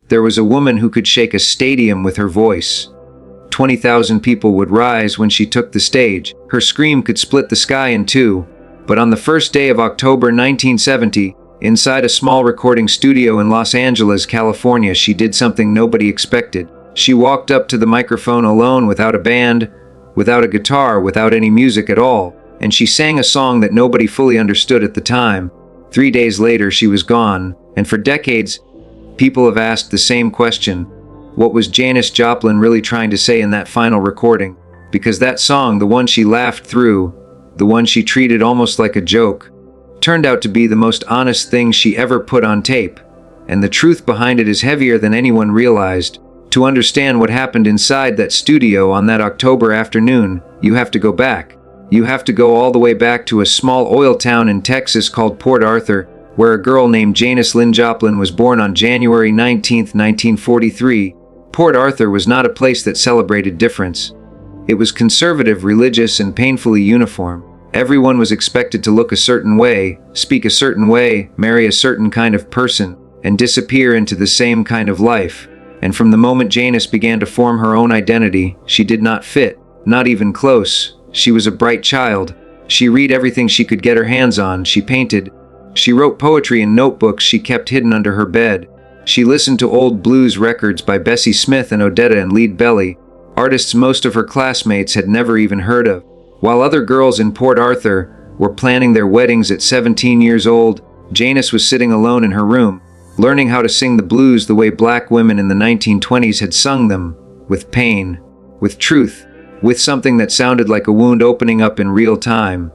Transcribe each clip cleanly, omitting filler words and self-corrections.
There was a woman who could shake a stadium with her voice. 20,000 people would rise when she took the stage. Her scream could split the sky in two. But on the first day of October 1970, inside a small recording studio in Los Angeles, California, she did something nobody expected. She walked up to the microphone alone, without a band, without a guitar, without any music at all, and she sang a song that nobody fully understood at the time. 3 days later, she was gone, and for decades, people have asked the same question. What was Janis Joplin really trying to say in that final recording? Because that song, the one she laughed through, the one she treated almost like a joke, turned out to be the most honest thing she ever put on tape. And the truth behind it is heavier than anyone realized. To understand what happened inside that studio on that October afternoon, you have to go back. You have to go all the way back to a small oil town in Texas called Port Arthur, where a girl named Janis Lynn Joplin was born on January 19, 1943. Port Arthur was not a place that celebrated difference. It was conservative, religious, and painfully uniform. Everyone was expected to look a certain way, speak a certain way, marry a certain kind of person, and disappear into the same kind of life. And from the moment Janis began to form her own identity, she did not fit, not even close. She was a bright child. She read everything she could get her hands on. She painted. She wrote poetry in notebooks she kept hidden under her bed. She listened to old blues records by Bessie Smith and Odetta and Lead Belly, artists most of her classmates had never even heard of. While other girls in Port Arthur were planning their weddings at 17 years old, Janis was sitting alone in her room, learning how to sing the blues the way black women in the 1920s had sung them, with pain, with truth, with something that sounded like a wound opening up in real time.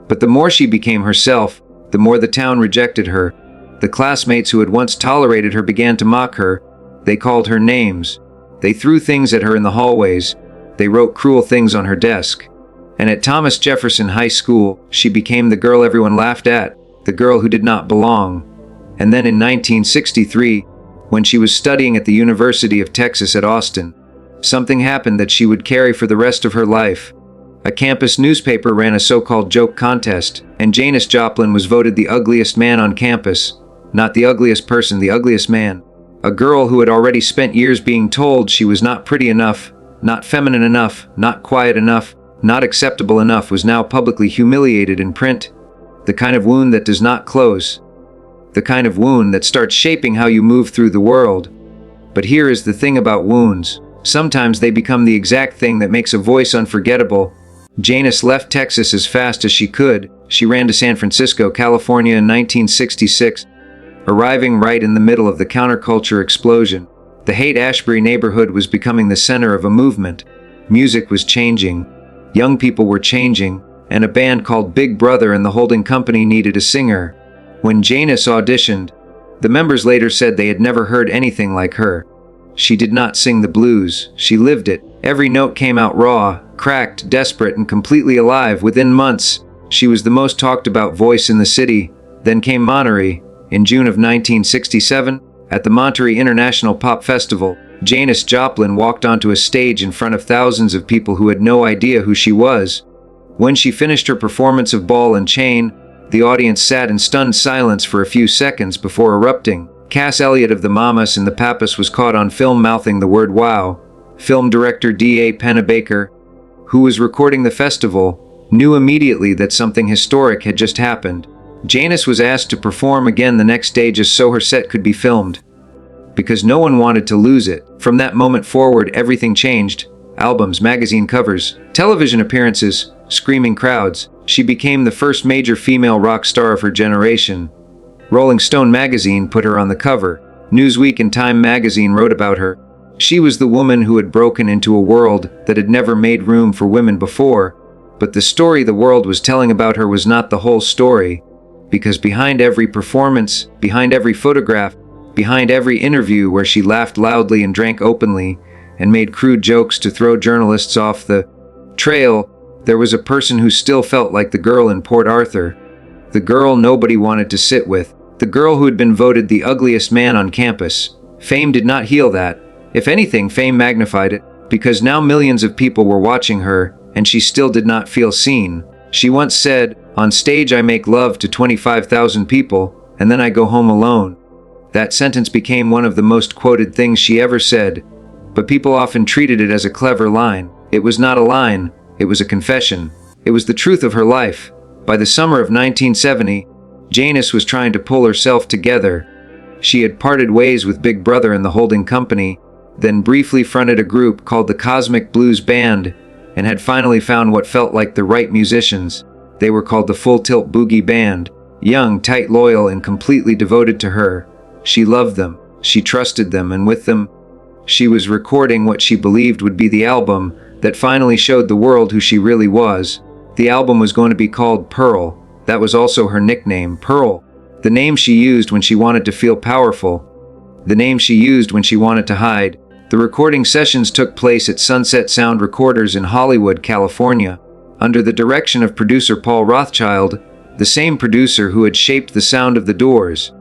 But the more she became herself, the more the town rejected her. The classmates who had once tolerated her began to mock her. They called her names. They threw things at her in the hallways. They wrote cruel things on her desk. And at Thomas Jefferson High School, she became the girl everyone laughed at, the girl who did not belong. And then in 1963, when she was studying at the University of Texas at Austin, something happened that she would carry for the rest of her life. A campus newspaper ran a so-called joke contest, and Janis Joplin was voted the ugliest man on campus. Not the ugliest person, the ugliest man. A girl who had already spent years being told she was not pretty enough, not feminine enough, not quiet enough, not acceptable enough, was now publicly humiliated in print. The kind of wound that does not close. The kind of wound that starts shaping how you move through the world. But here is the thing about wounds. Sometimes they become the exact thing that makes a voice unforgettable. Janis left Texas as fast as she could. She ran to San Francisco, California in 1966, arriving right in the middle of the counterculture explosion. The Haight-Ashbury neighborhood was becoming the center of a movement. Music was changing. Young people were changing, and a band called Big Brother and the holding company needed a singer. When Janis auditioned, the members later said they had never heard anything like her. She did not sing the blues, she lived it. Every note came out raw, cracked, desperate, and completely alive. Within months, she was the most talked about voice in the city. Then came Monterey. In June of 1967, at the Monterey International Pop Festival, Janis Joplin walked onto a stage in front of thousands of people who had no idea who she was. When she finished her performance of Ball and Chain, the audience sat in stunned silence for a few seconds before erupting. Cass Elliot of the Mamas and the Papas was caught on film mouthing the word wow. Film director D.A. Pennebaker, who was recording the festival, knew immediately that something historic had just happened. Janis was asked to perform again the next day just so her set could be filmed, because no one wanted to lose it. From that moment forward, everything changed. Albums, magazine covers, television appearances, screaming crowds. She became the first major female rock star of her generation. Rolling Stone magazine put her on the cover. Newsweek and Time magazine wrote about her. She was the woman who had broken into a world that had never made room for women before. But the story the world was telling about her was not the whole story. Because behind every performance, behind every photograph, behind every interview where she laughed loudly and drank openly and made crude jokes to throw journalists off the trail, there was a person who still felt like the girl in Port Arthur. The girl nobody wanted to sit with. The girl who had been voted the ugliest man on campus. Fame did not heal that. If anything, fame magnified it, because now millions of people were watching her, and she still did not feel seen. She once said, "On stage I make love to 25,000 people, and then I go home alone." That sentence became one of the most quoted things she ever said, but people often treated it as a clever line. It was not a line, it was a confession. It was the truth of her life. By the summer of 1970, Janis was trying to pull herself together. She had parted ways with Big Brother and the holding company, then briefly fronted a group called the Cosmic Blues Band, and had finally found what felt like the right musicians. They were called the Full Tilt Boogie Band. Young, tight, loyal, and completely devoted to her. She loved them, she trusted them, and with them, she was recording what she believed would be the album that finally showed the world who she really was. The album was going to be called Pearl. That was also her nickname, Pearl. The name she used when she wanted to feel powerful. The name she used when she wanted to hide. The recording sessions took place at Sunset Sound Recorders in Hollywood, California, under the direction of producer Paul Rothchild, the same producer who had shaped the sound of The Doors.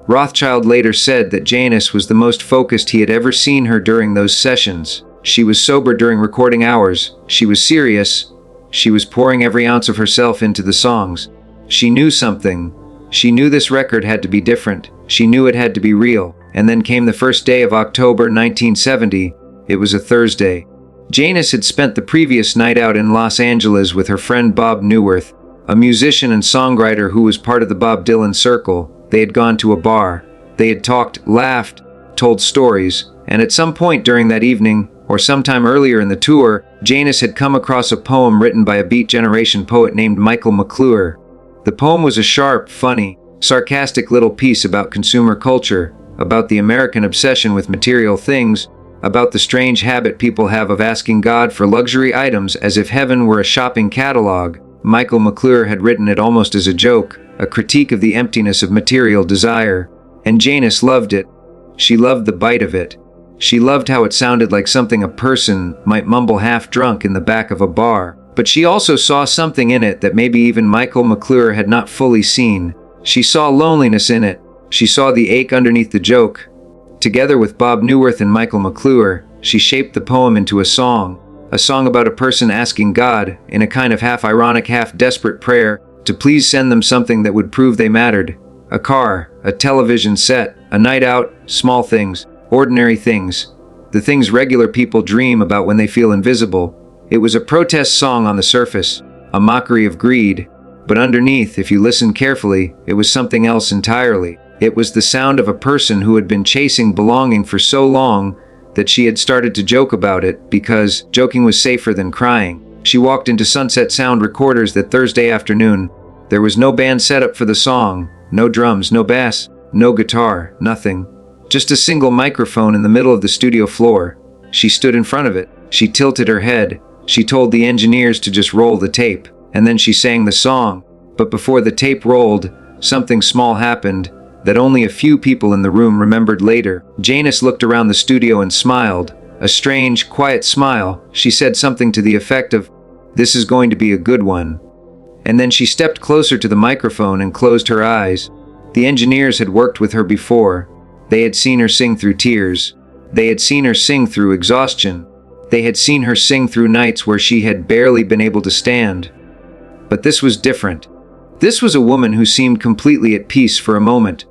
Rothchild later said that Janis was the most focused he had ever seen her during those sessions. She was sober during recording hours. She was serious. She was pouring every ounce of herself into the songs. She knew something. She knew this record had to be different. She knew it had to be real. And then came the first day of October 1970. It was a Thursday. Janis had spent the previous night out in Los Angeles with her friend Bob Newirth, a musician and songwriter who was part of the Bob Dylan circle. They had gone to a bar. They had talked, laughed, told stories, and at some point during that evening, or sometime earlier in the tour, Janis had come across a poem written by a Beat Generation poet named Michael McClure. The poem was a sharp, funny, sarcastic little piece about consumer culture, about the American obsession with material things, about the strange habit people have of asking God for luxury items as if heaven were a shopping catalog. Michael McClure had written it almost as a joke, a critique of the emptiness of material desire. And Janis loved it. She loved the bite of it. She loved how it sounded like something a person might mumble half-drunk in the back of a bar. But she also saw something in it that maybe even Michael McClure had not fully seen. She saw loneliness in it. She saw the ache underneath the joke. Together with Bob Newirth and Michael McClure, she shaped the poem into a song about a person asking God, in a kind of half-ironic, half-desperate prayer, to please send them something that would prove they mattered. A car, a television set, a night out, small things, ordinary things, the things regular people dream about when they feel invisible. It was a protest song on the surface, a mockery of greed, but underneath, if you listened carefully, it was something else entirely. It was the sound of a person who had been chasing belonging for so long that she had started to joke about it because joking was safer than crying. She walked into Sunset Sound Recorders that Thursday afternoon. There was no band setup for the song, no drums, no bass, no guitar, nothing. Just a single microphone in the middle of the studio floor. She stood in front of it. She tilted her head. She told the engineers to just roll the tape, and then she sang the song. But before the tape rolled, something small happened that only a few people in the room remembered later. Janis looked around the studio and smiled. A strange, quiet smile. She said something to the effect of, "This is going to be a good one." And then she stepped closer to the microphone and closed her eyes. The engineers had worked with her before. They had seen her sing through tears. They had seen her sing through exhaustion. They had seen her sing through nights where she had barely been able to stand. But this was different. This was a woman who seemed completely at peace for a moment.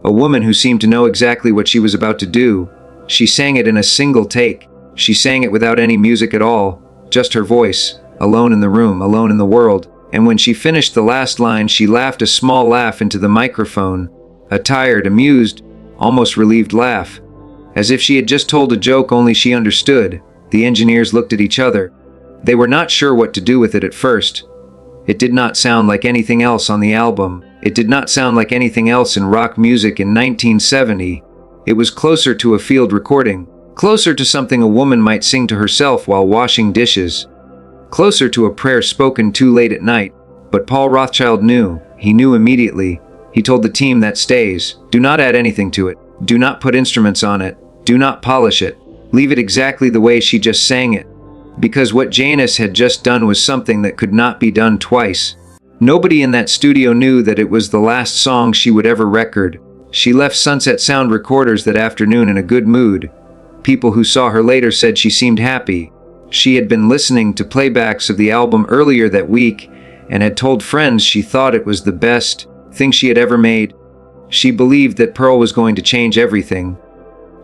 A woman who seemed to know exactly what she was about to do. She sang it in a single take. She sang it without any music at all, just her voice, alone in the room, alone in the world. And when she finished the last line, she laughed a small laugh into the microphone, a tired, amused, almost relieved laugh, as if she had just told a joke only she understood. The engineers looked at each other. They were not sure what to do with it at first. It did not sound like anything else on the album. It did not sound like anything else in rock music in 1970. It was closer to a field recording, closer to something a woman might sing to herself while washing dishes, closer to a prayer spoken too late at night. But Paul Rothchild knew. He knew immediately. He told the team that stays, "Do not add anything to it. Do not put instruments on it. Do not polish it. Leave it exactly the way she just sang it." Because what Janis had just done was something that could not be done twice. Nobody in that studio knew that it was the last song she would ever record. She left Sunset Sound Recorders that afternoon in a good mood. People who saw her later said she seemed happy. She had been listening to playbacks of the album earlier that week and had told friends she thought it was the best thing she had ever made. She believed that Pearl was going to change everything.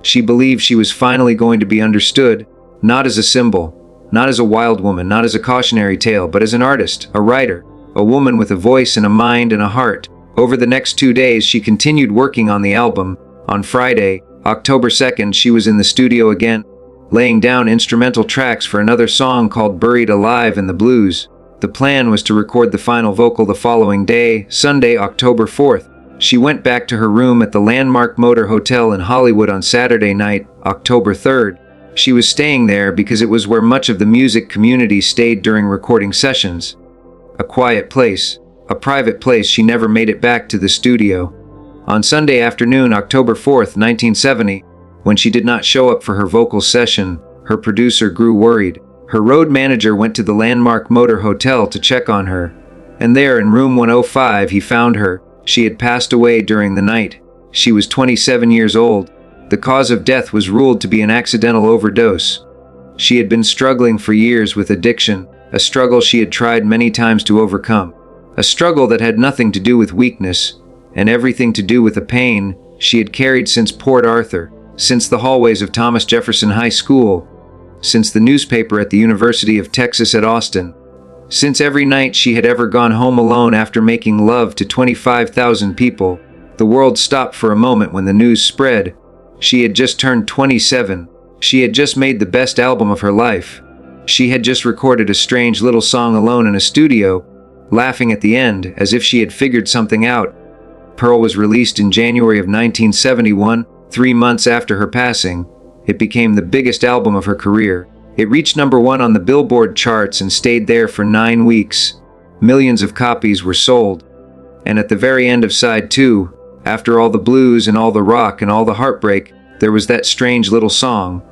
She believed she was finally going to be understood, not as a symbol, not as a wild woman, not as a cautionary tale, but as an artist, a writer, a woman with a voice and a mind and a heart. Over the next 2 days, she continued working on the album. On Friday, October 2nd, she was in the studio again, laying down instrumental tracks for another song called Buried Alive in the Blues. The plan was to record the final vocal the following day, Sunday, October 4th. She went back to her room at the Landmark Motor Hotel in Hollywood on Saturday night, October 3rd. She was staying there because it was where much of the music community stayed during recording sessions. A quiet place, a private place. She never made it back to the studio. On Sunday afternoon, October 4th, 1970, when she did not show up for her vocal session, her producer grew worried. Her road manager went to the Landmark Motor Hotel to check on her, and there in room 105 he found her. She had passed away during the night. She was 27 years old. The cause of death was ruled to be an accidental overdose. She had been struggling for years with addiction, a struggle she had tried many times to overcome, a struggle that had nothing to do with weakness, and everything to do with the pain she had carried since Port Arthur, since the hallways of Thomas Jefferson High School, since the newspaper at the University of Texas at Austin, since every night she had ever gone home alone after making love to 25,000 people. The world stopped for a moment when the news spread. She had just turned 27. She had just made the best album of her life. She had just recorded a strange little song alone in a studio, laughing at the end as if she had figured something out. Pearl was released in January of 1971, 3 months after her passing. It became the biggest album of her career. It reached #1 on the Billboard charts and stayed there for 9 weeks. Millions of copies were sold. And at the very end of side 2, after all the blues and all the rock and all the heartbreak, there was that strange little song.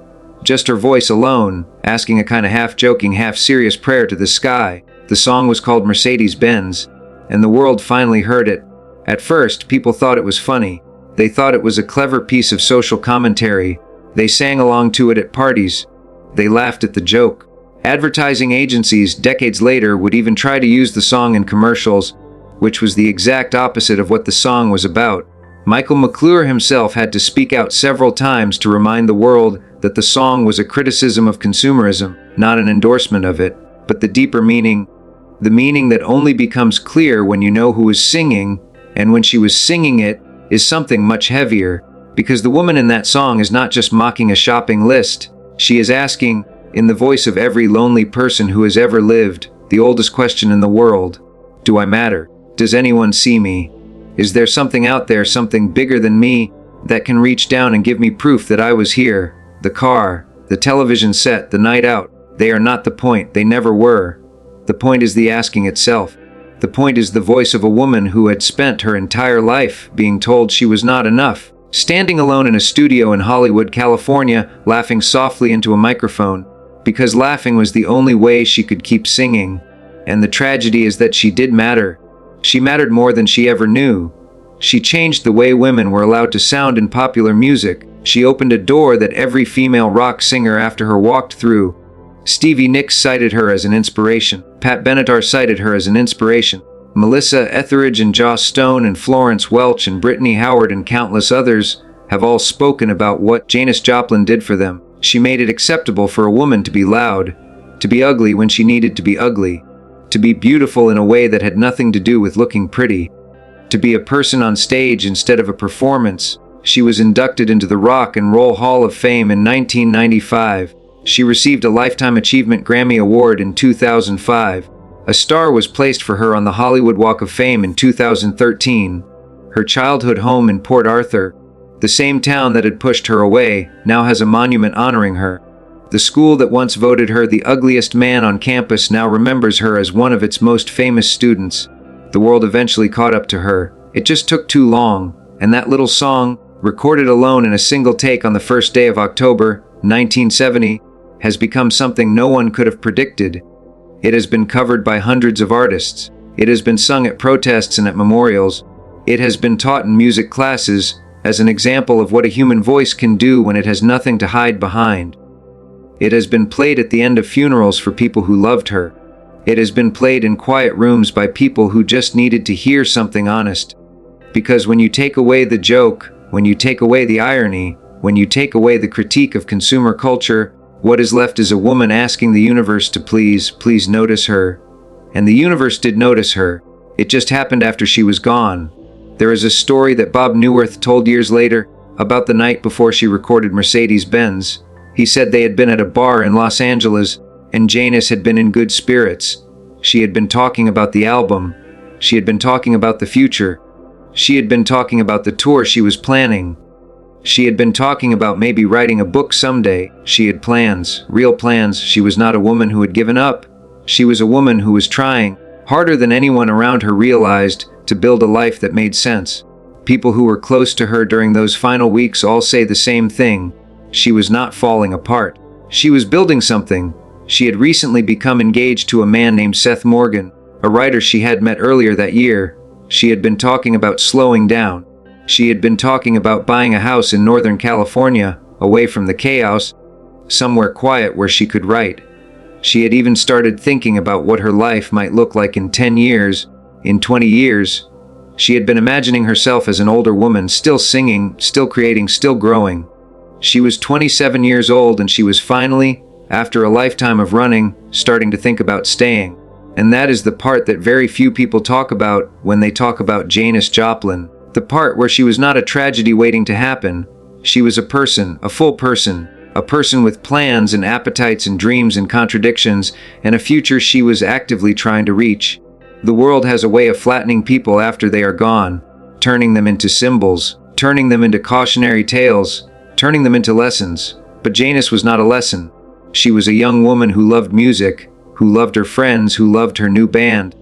Just her voice alone, asking a kind of half-joking, half-serious prayer to the sky. The song was called Mercedes-Benz, and the world finally heard it. At first, people thought it was funny. They thought it was a clever piece of social commentary. They sang along to it at parties. They laughed at the joke. Advertising agencies, decades later, would even try to use the song in commercials, which was the exact opposite of what the song was about. Michael McClure himself had to speak out several times to remind the world that the song was a criticism of consumerism, not an endorsement of it, but the deeper meaning, the meaning that only becomes clear when you know who is singing, and when she was singing it, is something much heavier, because the woman in that song is not just mocking a shopping list. She is asking, in the voice of every lonely person who has ever lived, the oldest question in the world: do I matter? Does anyone see me? Is there something out there, something bigger than me, that can reach down and give me proof that I was here? The car, the television set, the night out, they are not the point. They never were. The point is the asking itself. The point is the voice of a woman who had spent her entire life being told she was not enough, standing alone in a studio in Hollywood, California, laughing softly into a microphone, because laughing was the only way she could keep singing. And the tragedy is that she did matter. She mattered more than she ever knew. She changed the way women were allowed to sound in popular music. She opened a door that every female rock singer after her walked through. Stevie Nicks cited her as an inspiration. Pat Benatar cited her as an inspiration. Melissa Etheridge and Joss Stone and Florence Welch and Brittany Howard and countless others have all spoken about what Janis Joplin did for them. She made it acceptable for a woman to be loud, to be ugly when she needed to be ugly, to be beautiful in a way that had nothing to do with looking pretty, to be a person on stage instead of a performance. She was inducted into the Rock and Roll Hall of Fame in 1995. She received a Lifetime Achievement Grammy Award in 2005. A star was placed for her on the Hollywood Walk of Fame in 2013. Her childhood home in Port Arthur, the same town that had pushed her away, now has a monument honoring her. The school that once voted her the ugliest man on campus now remembers her as one of its most famous students. The world eventually caught up to her. It just took too long, and that little song, recorded alone in a single take on the first day of October, 1970, has become something no one could have predicted. It has been covered by hundreds of artists. It has been sung at protests and at memorials. It has been taught in music classes as an example of what a human voice can do when it has nothing to hide behind. It has been played at the end of funerals for people who loved her. It has been played in quiet rooms by people who just needed to hear something honest. Because when you take away the joke, when you take away the irony, when you take away the critique of consumer culture, what is left is a woman asking the universe to please notice her. And the universe did notice her. It just happened after she was gone. There is a story that Bob Newirth told years later about the night before she recorded Mercedes-Benz. He said they had been at a bar in Los Angeles, and Janis had been in good spirits. She had been talking about the album. She had been talking about the future. She had been talking about the tour she was planning. She had been talking about maybe writing a book someday. She had plans, real plans. She was not a woman who had given up. She was a woman who was trying, harder than anyone around her realized, to build a life that made sense. People who were close to her during those final weeks all say the same thing. She was not falling apart. She was building something. She had recently become engaged to a man named Seth Morgan, a writer she had met earlier that year. She had been talking about slowing down. She had been talking about buying a house in Northern California, away from the chaos, somewhere quiet where she could write. She had even started thinking about what her life might look like in 10 years, in 20 years. She had been imagining herself as an older woman, still singing, still creating, still growing. She was 27 years old, and she was finally, after a lifetime of running, starting to think about staying. And that is the part that very few people talk about when they talk about Janis Joplin. The part where she was not a tragedy waiting to happen. She was a person, a full person, a person with plans and appetites and dreams and contradictions, and a future she was actively trying to reach. The world has a way of flattening people after they are gone, turning them into symbols, turning them into cautionary tales, turning them into lessons. But Janis was not a lesson. She was a young woman who loved music, who loved her friends, who loved her new band,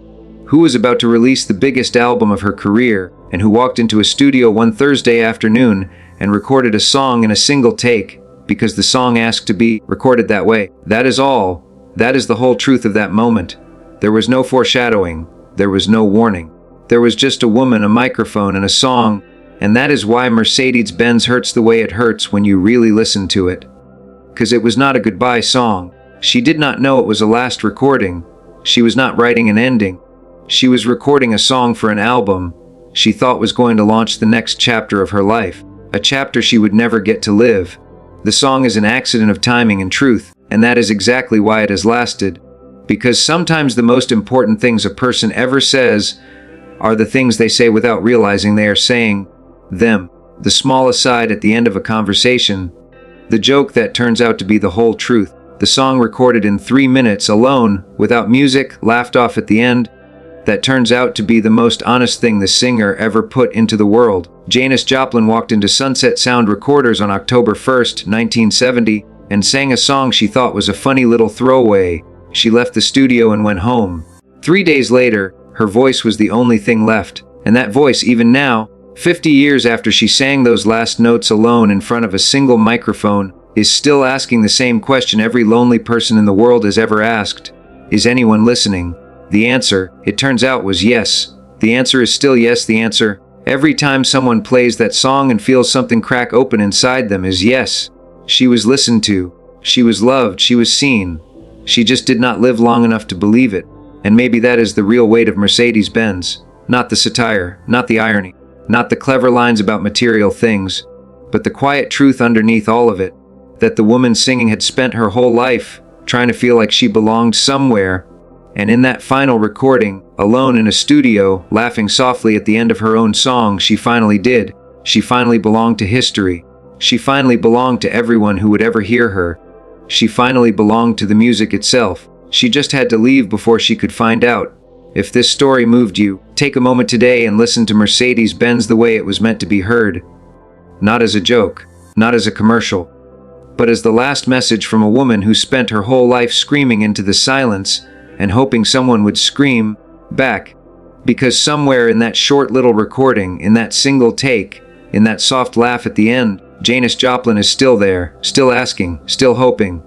who was about to release the biggest album of her career, and who walked into a studio one Thursday afternoon and recorded a song in a single take, because the song asked to be recorded that way. That is all. That is the whole truth of that moment. There was no foreshadowing. There was no warning. There was just a woman, a microphone, and a song, and that is why Mercedes-Benz hurts the way it hurts when you really listen to it. 'Cause it was not a goodbye song. She did not know it was a last recording. She was not writing an ending. She was recording a song for an album she thought was going to launch the next chapter of her life, a chapter she would never get to live. The song is an accident of timing and truth, and that is exactly why it has lasted. Because sometimes the most important things a person ever says are the things they say without realizing they are saying them. The small aside at the end of a conversation. The joke that turns out to be the whole truth. The song recorded in 3 minutes alone, without music, laughed off at the end. That turns out to be the most honest thing the singer ever put into the world. Janis Joplin walked into Sunset Sound Recorders on October 1st, 1970, and sang a song she thought was a funny little throwaway. She left the studio and went home. 3 days later, her voice was the only thing left. And that voice, even now, 50 years after she sang those last notes alone in front of a single microphone, is still asking the same question every lonely person in the world has ever asked. Is anyone listening? The answer, it turns out, was yes. The answer is still yes. The answer, every time someone plays that song and feels something crack open inside them, is yes. She was listened to. She was loved. She was seen. She just did not live long enough to believe it. And maybe that is the real weight of Mercedes-Benz. Not the satire, not the irony, not the clever lines about material things, but the quiet truth underneath all of it. That the woman singing had spent her whole life trying to feel like she belonged somewhere. And in that final recording, alone in a studio, laughing softly at the end of her own song, she finally did. She finally belonged to history. She finally belonged to everyone who would ever hear her. She finally belonged to the music itself. She just had to leave before she could find out. If this story moved you, take a moment today and listen to Mercedes-Benz the way it was meant to be heard. Not as a joke, not as a commercial, but as the last message from a woman who spent her whole life screaming into the silence and hoping someone would scream back. Because somewhere in that short little recording, in that single take, in that soft laugh at the end, Janis Joplin is still there, still asking, still hoping,